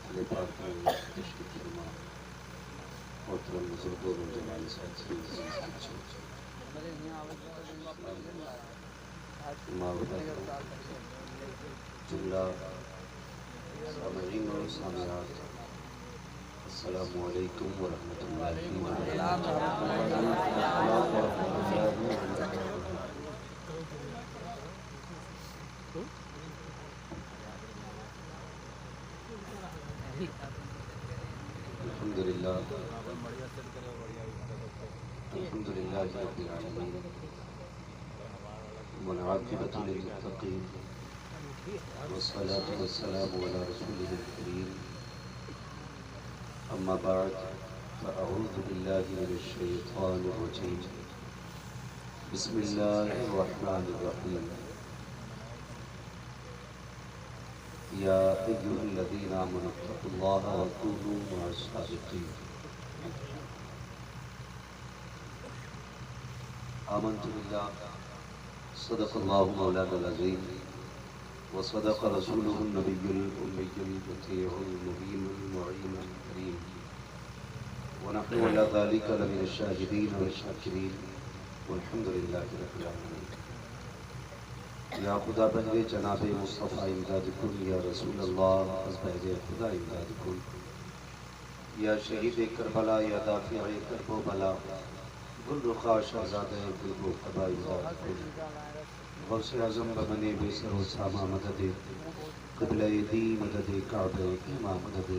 پاک میں تشریف فرما محترم بزرگوں اور جمال ساتھی عزیز بچوں جملہ سامعین اور سامعات السلام علیکم ورحمۃ اللہ وبرکاتہ۔ الحمدللہ رب العالمین والعاقبۃ للمتقین والصلاة والسلام علی رسولہ الکریم اما بعد فاعوذ باللہ من الشیطان الرجیم بسم اللہ الرحمن الرحیم یا ایھا الذین آمنوا اتقوا اللہ وکونوا مع الصادقین۔ آمنت باللہ صدق اللہ مولانا العظیم وصدق رسولہ النبی الأمی البطیع المبین المعین الکریم ونحن علی ذلک لمن الشاہدین والشاکرین والحمد للہ رب العالمین۔ یا خدا بہر جناب مصطفیٰ امداد کن، یا رسول اللہ از بہر خدا امداد کن، یا شہید کربلا، یا دافع کرب و بلا، گل رخا شہزادہ گل و قبا امداد کن۔ غوث اعظم بمن بے سر و ساما مدد، قبلہ دی مدد، کعبہ ایما مدد،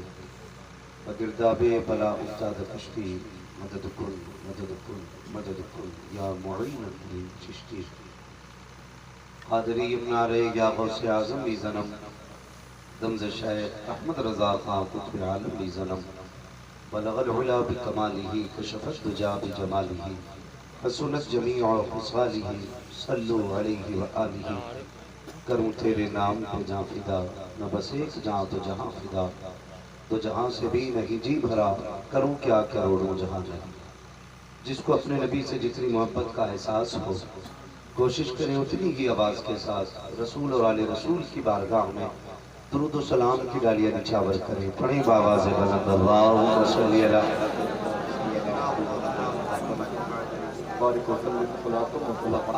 بگرداب بلا افتاد کشتی، مدد کن مدد کن مدد کن یا معین الدین چشتی۔ قادری منارے یا غوث اعظم لی زنم، دمز شیخ احمد رضا خان قطب عالم لی زنم، بلغ العلا بکمالہ کشف الدجا بجمالہ، حسنت جمیع خصالہ صلو علیہ وآلہ۔ کروں تیرے نام پہ جاں فدا، نہ بس ایک جاں تو جہاں فدا، دو جہاں سے بھی نہیں جی بھرا، کروں کیا کروڑوں جہاں نہیں۔ جس کو اپنے نبی سے جتنی محبت کا احساس ہو، کوشش کریں اتنی ہی آواز کے ساتھ رسول اور آل رسول کی بارگاہ میں درود و سلام کی ڈالیاں نچھاور کریں۔ پڑھیں بآواز بلند اللہم صلی علی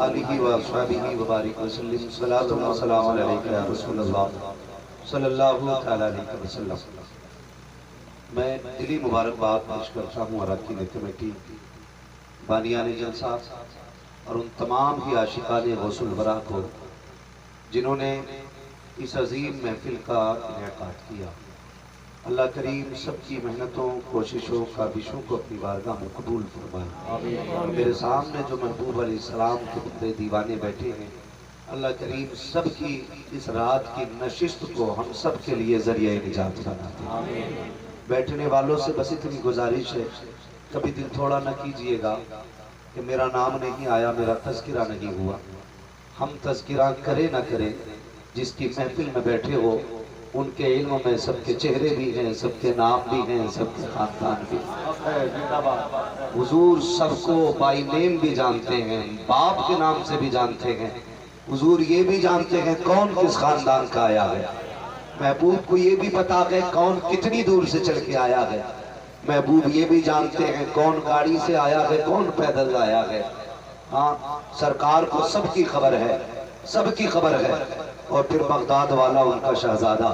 آلہ و اصحابہ وبارک وسلم، صلاۃ و سلام علیک یا رسول اللہ صلی اللہ تعالیٰ علیہ وسلم۔ میں دلی مبارکباد پیش کرتا ہوں اراکین کمیٹی، بانیان جلسہ اور ان تمام ہی عاشقان غوث الورا کو جنہوں نے اس عظیم محفل کا انعقاد کیا۔ اللہ کریم سب کی محنتوں، کوششوں، کاوشوں کو اپنی بارگاہ میں قبول فرمائے۔ میرے سامنے جو محبوب علیہ السلام کے بندے دیوانے بیٹھے ہیں، اللہ کریم سب کی اس رات کی نشست کو ہم سب کے لیے ذریعہ نجات بنا دے۔ بیٹھنے والوں سے بس اتنی گزارش ہے، کبھی دل تھوڑا نہ کیجئے گا کہ میرا نام نہیں آیا، میرا تذکرہ نہیں ہوا۔ ہم تذکرہ کرے نہ کرے، جس کی محفل میں بیٹھے ہو ان کے علم میں سب کے چہرے بھی ہیں، سب کے نام بھی ہیں، سب کے خاندان بھی ہیں۔ حضور سب کو بائی نیم بھی جانتے ہیں، باپ کے نام سے بھی جانتے ہیں۔ حضور یہ بھی جانتے ہیں کون کس خاندان کا آیا ہے۔ محبوب کو یہ بھی پتا ہے کون کتنی دور سے چل کے آیا ہے۔ محبوب یہ بھی جانتے ہیں کون گاڑی سے آیا ہے، کون پیدل آیا ہے۔ ہاں، سرکار کو سب کی خبر ہے، سب کی خبر ہے۔ اور پھر بغداد والا ان کا شہزادہ،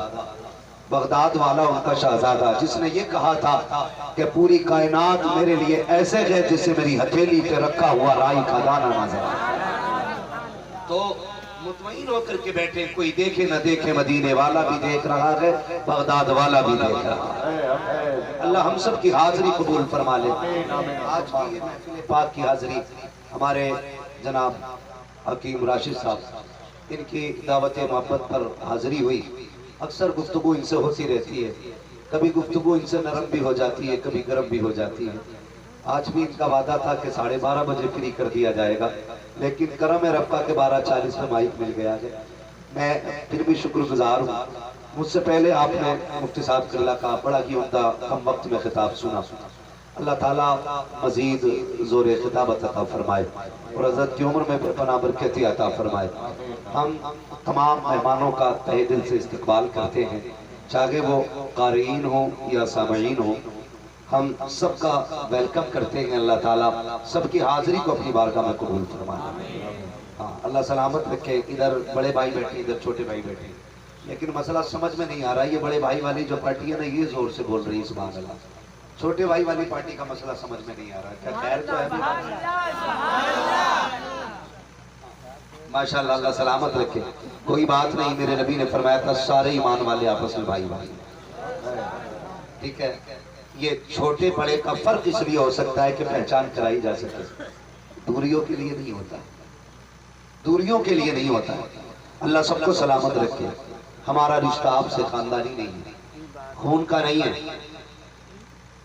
بغداد والا ان کا شہزادہ جس نے یہ کہا تھا کہ پوری کائنات میرے لیے ایسے ہے جسے میری ہتھیلی پہ رکھا ہوا رائی کا دانہ نظر آئے۔ تو مطمئن ہو کر کے بیٹھے، کوئی دیکھے نہ دیکھے، مدینے والا بھی دیکھ رہا ہے، بغداد والا بھی دیکھ رہا ہے۔ اللہ ہم سب کی حاضری قبول فرما لے۔ آج کی یہ محفل پاک کی حاضری ہمارے جناب حکیم راشد صاحب، ان کی دعوت محبت پر حاضری ہوئی۔ اکثر گفتگو ان سے ہوتی رہتی ہے، کبھی گفتگو ان سے نرم بھی ہو جاتی ہے، کبھی گرم بھی ہو جاتی ہے۔ آج بھی ان کا وعدہ تھا کہ 12:30 بجے فری کر دیا جائے گا، لیکن کرم رب کا کہ 12:40 میں مائک مل گیا ہے۔ میں پھر بھی شکر گزار ہوں۔ مجھ سے پہلے آپ نے مفتی صاحب قلعہ کا بڑا ہی عمدہ کم وقت میں خطاب سنا۔ اللہ تعالیٰ مزید زور خطاب عطا فرمائے اور حضرت کی عمر میں پناہ برکتی عطا فرمائے۔ ہم تمام مہمانوں کا تہہ دل سے استقبال کرتے ہیں۔ چاہے وہ قارئین ہوں یا سامعین ہوں، ہم سب کا ویلکم کرتے ہیں۔ اللہ تعالیٰ سب کی حاضری کو اپنی بارگاہ میں قبول فرمائے۔ ہاں، اللہ سلامت رکھے۔ ادھر بڑے بھائی بیٹھے، ادھر چھوٹے بھائی بیٹھے، لیکن مسئلہ سمجھ میں نہیں آ رہا۔ یہ بڑے بھائی والی جو پارٹی ہے نا، یہ زور سے بول رہی ہے سبحان اللہ۔ چھوٹے بھائی والی پارٹی کا مسئلہ سمجھ میں نہیں آ رہا۔ کیا خیر تو ہے؟ ماشاءاللہ، اللہ سلامت رکھے۔ کوئی بات نہیں، میرے نبی نے فرمایا تھا سارے ایمان والے آپس میں بھائی بھائی۔ ٹھیک ہے، یہ چھوٹے بڑے کا فرق اس لیے ہو سکتا ہے کہ پہچان کرائی جا سکے، دوریوں کے لیے نہیں ہوتا، دوریوں کے لیے نہیں ہوتا۔ اللہ سب کو سلامت رکھے۔ ہمارا رشتہ آپ سے خاندانی نہیں ہے، خون کا نہیں ہے،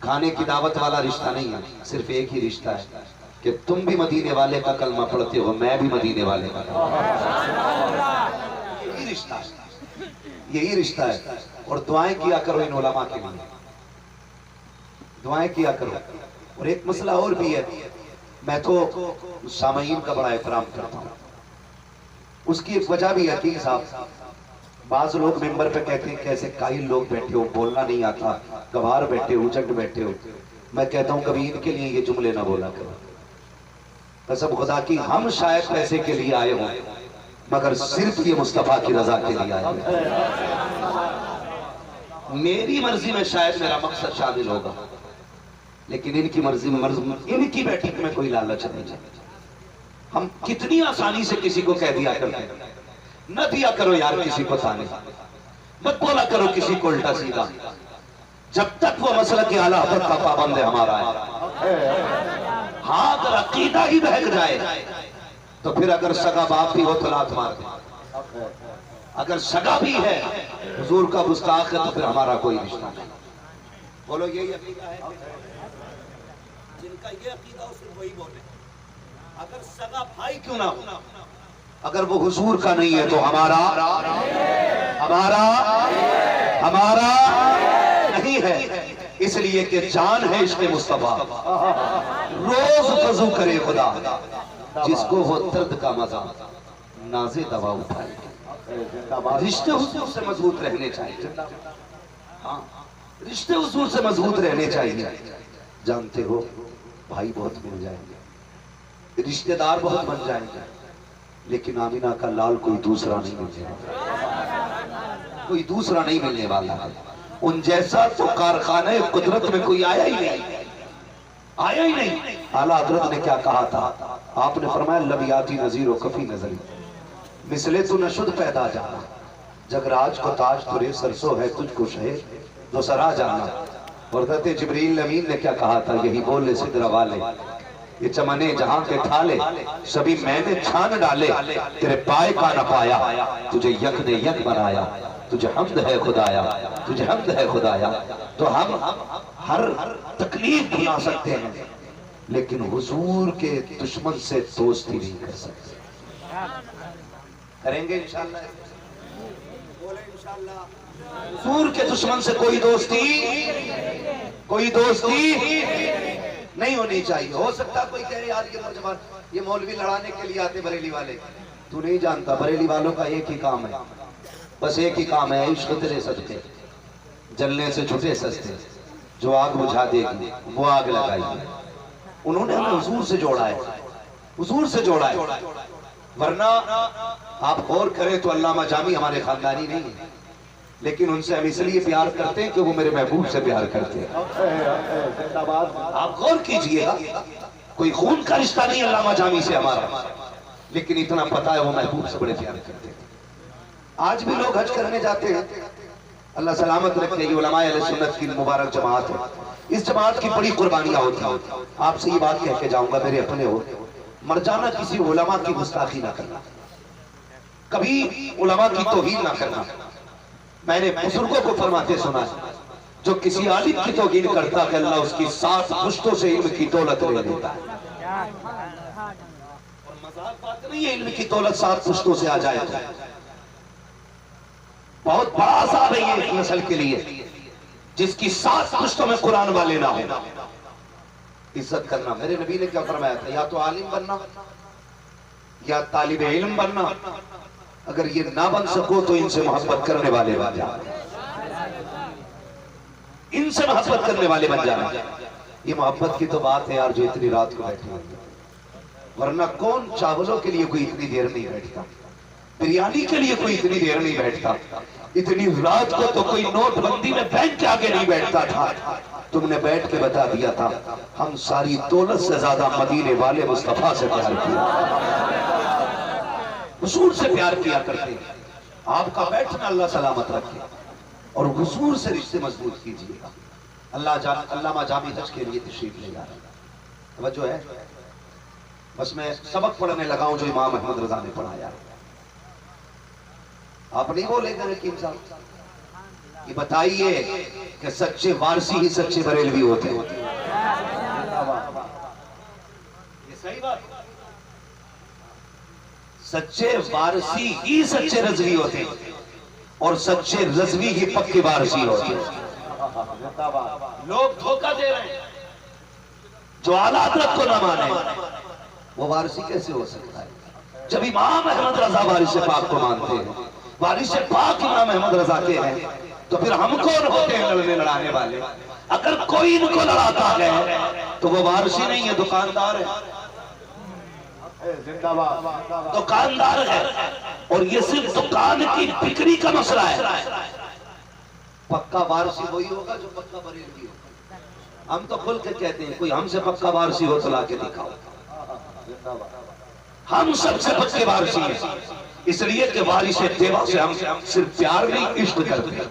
کھانے کی دعوت والا رشتہ نہیں ہے۔ صرف ایک ہی رشتہ ہے کہ تم بھی مدینے والے کا کلمہ پڑھتے ہو، میں بھی مدینے والے کا کلمہ۔ یہی رشتہ ہے، یہی رشتہ ہے۔ اور دعائیں کیا کرو ان علماء کے لیے، دعائیں کیا کرو۔ اور ایک مسئلہ اور بھی ہے، میں تو سامعین کا بڑا احترام کرتا ہوں، اس کی ایک وجہ بھی ہے کہ صاحب بعض لوگ ممبر پہ کہتے ہیں کیسے کائل لوگ بیٹھے ہو، بولنا نہیں آتا، گوار بیٹھے ہو، اجٹ بیٹھے ہو۔ میں کہتا ہوں کبھی ان کے لیے یہ جملے نہ بولا کرو۔ قسم خدا کی ہم شاید پیسے کے لیے آئے ہوں، مگر صرف یہ مصطفیٰ کی رضا کے لیے آئے ہیں۔ میری مرضی میں شاید میرا مقصد شامل ہوگا، لیکن ان کی مرضی میں ان کی بیٹھک میں کوئی لالچ نہیں ہے۔ ہم کتنی آسانی سے کسی کو کہہ دیا کرتے ہیں، نہ دیا کرو یار کسی کو تانے، مت بولا کرو کسی کو الٹا سیدھا، جب تک وہ مسئلہ کی اعلیٰ حضرت کا پابند ہے ہمارا ہے۔ ہاں، اگر عقیدہ ہی بہک جائے تو پھر اگر سگا باپ بھی ہو تو لات مار دے، اگر سگا بھی ہے حضور کا گستاخ ہے تو پھر ہمارا کوئی رشتہ نہیں۔ بولو یہی عقیدہ ہے؟ جن کا یہ عقیدہ ہو صرف وہی بولے، اگر سگا بھائی کیوں نہ ہو، اگر وہ حضور کا نہیں ہے تو ہمارا نہیں ہے۔ اس لیے کہ جان ہے عشق مصطفیٰ، روز وضو کرے خدا، جس کو وہ درد کا مزہ ناز دوا اٹھائے۔ رشتے حضور سے مضبوط رہنے چاہیے، ہاں رشتے حضور سے مضبوط رہنے چاہیے۔ جانتے ہو بھائی بہت مل جائیں گے، رشتہ دار بہت بن جائیں گے، لیکن آمینہ کا لال کوئی دوسرا نہیں ملنے والا، کوئی دوسرا نہیں ملنے والا ہے۔ ان جیسا تو کارخانہ قدرت میں کوئی آیا ہی نہیں، آیا ہی نہیں۔ اعلیٰ حضرت نے کیا کہا تھا؟ آپ نے فرمایا لبیاتی نظیر و کفی نظری، مثلے تو نشد پیدا جانا، جگراج کو تاج ترے سرسو ہے تجھ کو شہر دو سرا جانا۔ حضرت جبریل امین نے کیا کہا تھا؟ یہی بولے سدرہ والے، یہ چمنے جہاں کے تھالے سبھی میں نے چھان ڈالے، تیرے پائے کا نہ پایا، تجھے یک نے یک بنایا، تجھے حمد ہے خدایا، تجھے حمد ہے خدایا۔ تو ہم ہر تکلیف بھلا سکتے ہیں، لیکن حضور کے دشمن سے دوستی نہیں کر سکتے۔ کریں گے انشاءاللہ؟ بولے انشاءاللہ۔ حضور کے دشمن سے کوئی دوستی نہیں ہونی چاہیے۔ ہو سکتا کوئی کہے یار یہ نوجوان یہ مولوی لڑانے کے لیے آتے بریلی والے، تو نہیں جانتا بریلی والوں کا ایک ہی کام ہے، بس ایک ہی کام ہے، عشق تیرے صدقے جلنے سے چھٹے سستے، جو آگ بجھا دے گی وہ آگ لگائی ہے۔ انہوں نے ہمیں حضور سے جوڑا ہے، حضور سے جوڑا ہے، ورنہ آپ غور کریں تو علامہ جامی ہمارے خاندانی نہیں ہے، لیکن ان سے ہم اس لیے پیار کرتے ہیں کہ وہ میرے محبوب سے پیار کرتے ہیں۔ آپ غور کیجئے گا، کوئی خون کا رشتہ نہیں علامہ جامی سے ہمارا، لیکن اتنا پتا ہے وہ محبوب سے بڑے پیار کرتے ہیں۔ آج بھی لوگ حج کرنے جاتے ہیں، اللہ سلامت رکھے، یہ علماء اہل سنت کی مبارک جماعت ہے، اس جماعت کی بڑی قربانیاں ہوتی ہیں۔ آپ سے یہ بات کہہ کے جاؤں گا، میرے اپنے ہو، مر جانا کسی علماء کی گستاخی نہ کرنا، کبھی علماء کی توہین نہ کرنا۔ میں نے بزرگوں کو فرماتے سنا ہے، جو کسی عالم کی توہین کرتا کہ اللہ اس کی 7 پشتوں سے علم کی دولت لے لیتا ہے۔ اور مذاق بات نہیں ہے علم کی دولت 7 پشتوں سے آ جائے تو بہت بڑا عذاب ہے یہ ایک نسل کے لیے جس کی 7 پشتوں میں قرآن والے نہ ہوں۔ عزت کرنا، میرے نبی نے کیا فرمایا تھا؟ یا تو عالم بننا یا طالب علم بننا، اگر یہ نہ بن سکو تو ان سے محبت کرنے والے بن جاؤ۔ ان سے محبت کرنے والے بن جانا. یہ محبت کی تو بات ہے یار جو اتنی رات کو بیٹھے ہوئے, ورنہ کون چاولوں کے لیے کوئی اتنی دیر نہیں بیٹھتا, بریانی کے لیے کوئی اتنی دیر نہیں بیٹھتا, اتنی رات کو تو کوئی نوٹ بندی میں بینک کے آگے نہیں بیٹھتا تھا. تم نے بیٹھ کے بتا دیا تھا ہم ساری دولت سے زیادہ مدینے والے مصطفیٰ سے پیار کیا, حضور سے پیار کیا کرتے ہیں. آپ کا بیٹھنا اللہ سلامت رکھے اور حضور سے رشتے مضبوط کیجیے گا. علامہ جامی حج کے لیے تشریف لے جا رہے ہیں, توجہ ہے. بس میں سبق پڑھنے لگا ہوں جو امام احمد رضا نے پڑھایا. آپ نہیں بولے گا رکیم صاحب, یہ بتائیے کہ سچے وارسی ہی سچے بریلوی ہوتے ہیں. یہ صحیح بات, سچے وارسی ہی سچے رضوی ہوتے ہیں اور سچے رضوی ہی پکے وارسی ہوتے ہیں. لوگ دھوکہ دے رہے ہیں جو اعلیٰ حضرت کو نہ مانے, وہ وارسی کیسے ہو سکتا ہے جب امام احمد رضا وارث پاک کو مانتے ہیں, وارث پاک امام احمد رضا کے ہیں, تو پھر ہم کون ہوتے ہیں لڑنے لڑانے والے؟ اگر کوئی ان کو لڑاتا ہے تو وہ وارثی نہیں ہے, دکاندار ہے, دکاندار ہے. اور یہ صرف دکان کی بکری کا مسئلہ ہے. پکا وارثی وہی ہوگا جو پکا بریلوی ہوگا. ہم تو کھل کے کہتے ہیں کوئی ہم سے پکا وارثی ہو تو لا کے دکھاؤ. ہم سب سے پکے وارثی ہیں, اس لیے کہ وارث دیوا سے ہم صرف پیار نہیں عشق کرتے ہیں.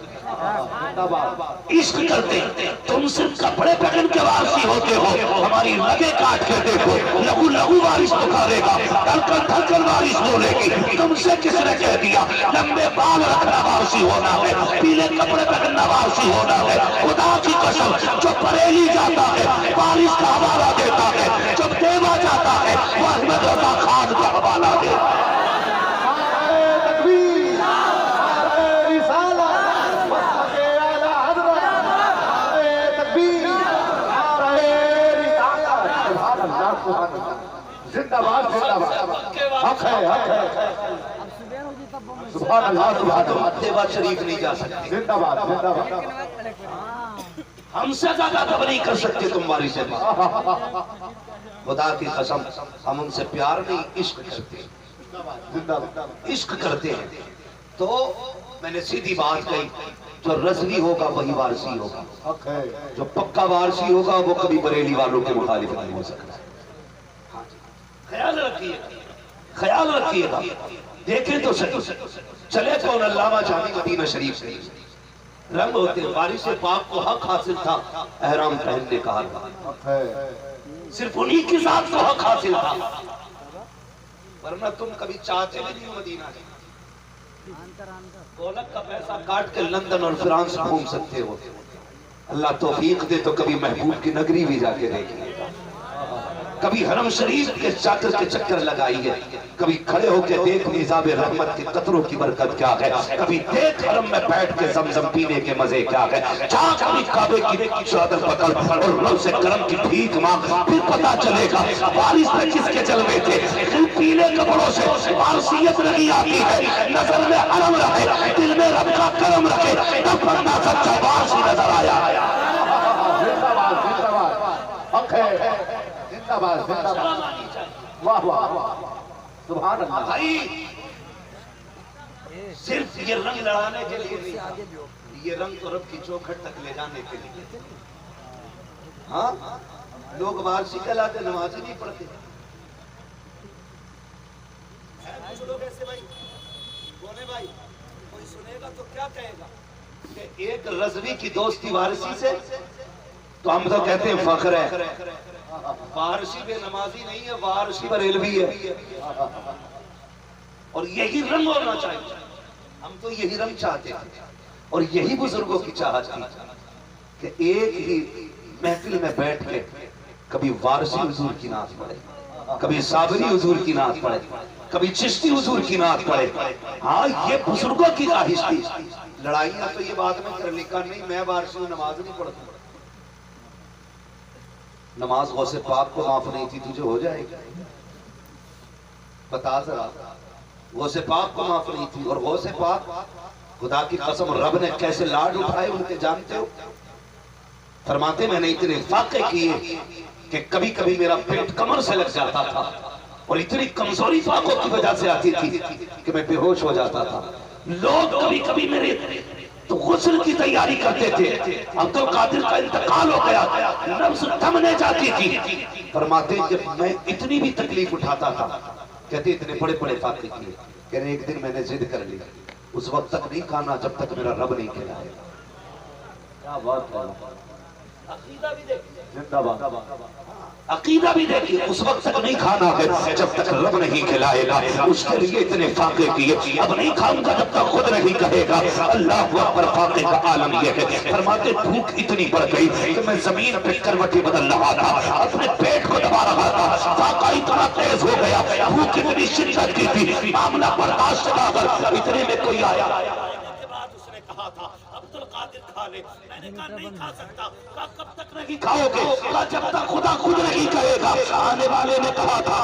عشق کرتے تم صرف کپڑے پہن کے وارثی ہوتے ہو, ہماری رگیں کاٹ کے دیکھو, لہو لہو وارث پکارے گا, دھڑکن دھڑکن وارث بولے گی. تم سے کس نے کہہ دیا لمبے بال رکھنا وارثی ہونا ہے, پیلے کپڑے پہننا وارثی ہونا ہے؟ خدا کی قسم جو بریلی جاتا ہے وارث کا حوالہ دیتا ہے, جب دیوا جاتا ہے وہ احمد رضا خان کا حوالہ دیتا ہے. زندہ باد, زندہ باد, حق ہے, حق ہے. سبحان اللہ, سبحان اللہ. دیوا شریف نہیں جا سکتے, زندہ باد, زندہ باد. ہم سے زیادہ تب نہیں کر سکتے تم وارث پاک. خدا کی قسم ہم ان سے پیار نہیں عشق کرتے ہیں, عشق کرتے ہیں. تو میں نے سیدھی بات کہی, جو رضوی ہوگا وہی وارثی ہوگا, جو پکا وارثی ہوگا وہ کبھی بریلی والوں کے مخالف نہیں ہو سکتا. خیال رکھیے گا, خیال رکھیے گا. دیکھیں تو صحیح, چلے کون علامہ جامی مدینہ شریف سے رنگ ہوتے ہیں. وارث پاک کو حق حاصل تھا احرام پہننے کا, صرف انہی کی ذات کو حق حاصل تھا, ورنہ تم کبھی چاہتے بھی نہیں مدینہ ہے. دولت کا پیسہ کاٹ کے لندن اور فرانس گھوم سکتے ہو. اللہ توفیق دے تو کبھی محبوب کی نگری بھی جا کے دیکھیے گا, کبھی حرم شریف کے چاکر کے چکر لگائیے, کبھی کھڑے ہو کے دیکھ نظام رحمت کے قطروں کی برکت کیا ہے, کبھی دیکھ حرم میں بیٹھ کے زمزم پینے کے مزے کیا ہے, جا کبھی کعبے کی چادر پکڑ اور رب سے کرم کی بھیک مانگ, پھر پتا چلے گا وارث میں کس کے جلوے تھے. ان پیلے کپڑوں سے وارثیت نہیں آتی ہے, نظر میں حرم رہے, دل میں رب کا کرم رکھے, تب بندہ سچا وارث نظر آیا. زندہ باد, زندہ باد, حق ہے. واہ واہ, سبحان اللہ. بھائی صرف یہ رنگ لڑانے کے لیے نہیں, یہ رنگ تو رب کی چوکھٹ تک لے جانے کے لیے. ہاں لوگ وارثی کہلاتے, نماز نہیں پڑھتے. کچھ لوگ ایسے بھائی بولے, بھائی کوئی سنے گا تو کیا کہے گا کہ ایک رضوی کی دوستی وارثی سے, تو ہم تو کہتے ہیں فخر ہے. وارثی بے نمازی نہیں ہے, وارثی بریلوی ہے, اور یہی رنگ ہونا چاہیے. ہم تو یہی رنگ چاہتے ہیں, اور یہی بزرگوں کی چاہت تھی کہ ایک ہی محفل میں بیٹھ کے کبھی وارثی حضور کی نعت پڑھے, کبھی صابری حضور کی نعت پڑھے, کبھی چشتی حضور کی نعت پڑھے. ہاں یہ بزرگوں کی خواہش تھی. لڑائیاں تو یہ بات میں کر لکھا نہیں, میں وارثی نماز نہیں پڑھتا. نماز غوث پاک کو معاف نہیں تھی, تجھے ہو جائے گی؟ بتا ذرا. غوث پاک کو معاف نہیں تھی, اور غوث پاک خدا کی قسم رب نے کیسے لاڈ اٹھائے ان کے جانتے ہو؟ فرماتے میں نے اتنے فاقے کیے کہ کبھی کبھی میرا پیٹ کمر سے لگ جاتا تھا اور اتنی کمزوری فاقوں کی وجہ سے آتی تھی کہ میں بے ہوش ہو جاتا تھا. لوگ کبھی کبھی میرے تو غسل کی تیاری کرتے تھے. عبد القادر کا انتقال ہو گیا, نفس تھمنے جاتی تھی. فرماتے جب میں اتنی بھی تکلیف اٹھاتا تھا, کہتے اتنے بڑے بڑے فاقے کیے کہ ایک دن میں نے ضد کر لی, اس وقت تک نہیں کھانا جب تک میرا رب نہیں کھلائے. کیا بات ہے, عقیدہ بھی دیکھیے, زندہ باد عقیدہ بھی دیکھیے, اس وقت تک نہیں کھانا ہے جب تک رب نہیں کھلائے گا. اس کے لیے اتنے فاقے کیے, اب نہیں کھاؤں گا جب تک خود نہیں کہے گا. اللہ اکبر. فاقے کا عالم یہ ہے. فرماتے بھوک اتنی بڑھ گئی کہ میں زمین پہ کروٹیں بدل رہا تھا, اپنے پیٹ کو دبا رہا تھا. فاقہ اتنا تیز ہو گیا, بھوک اتنی شدت کی تھی, معاملہ برداشت نہ کر. اتنے میں کوئی آیا, کہا تھا عبد القادر کھا لے. میں نے کہا نہیں کھا سکتا. کہا کب تک نہیں کھاؤ گے؟ کہا جب تک خدا خود نہیں کہے گا. آنے والے نے کہا تھا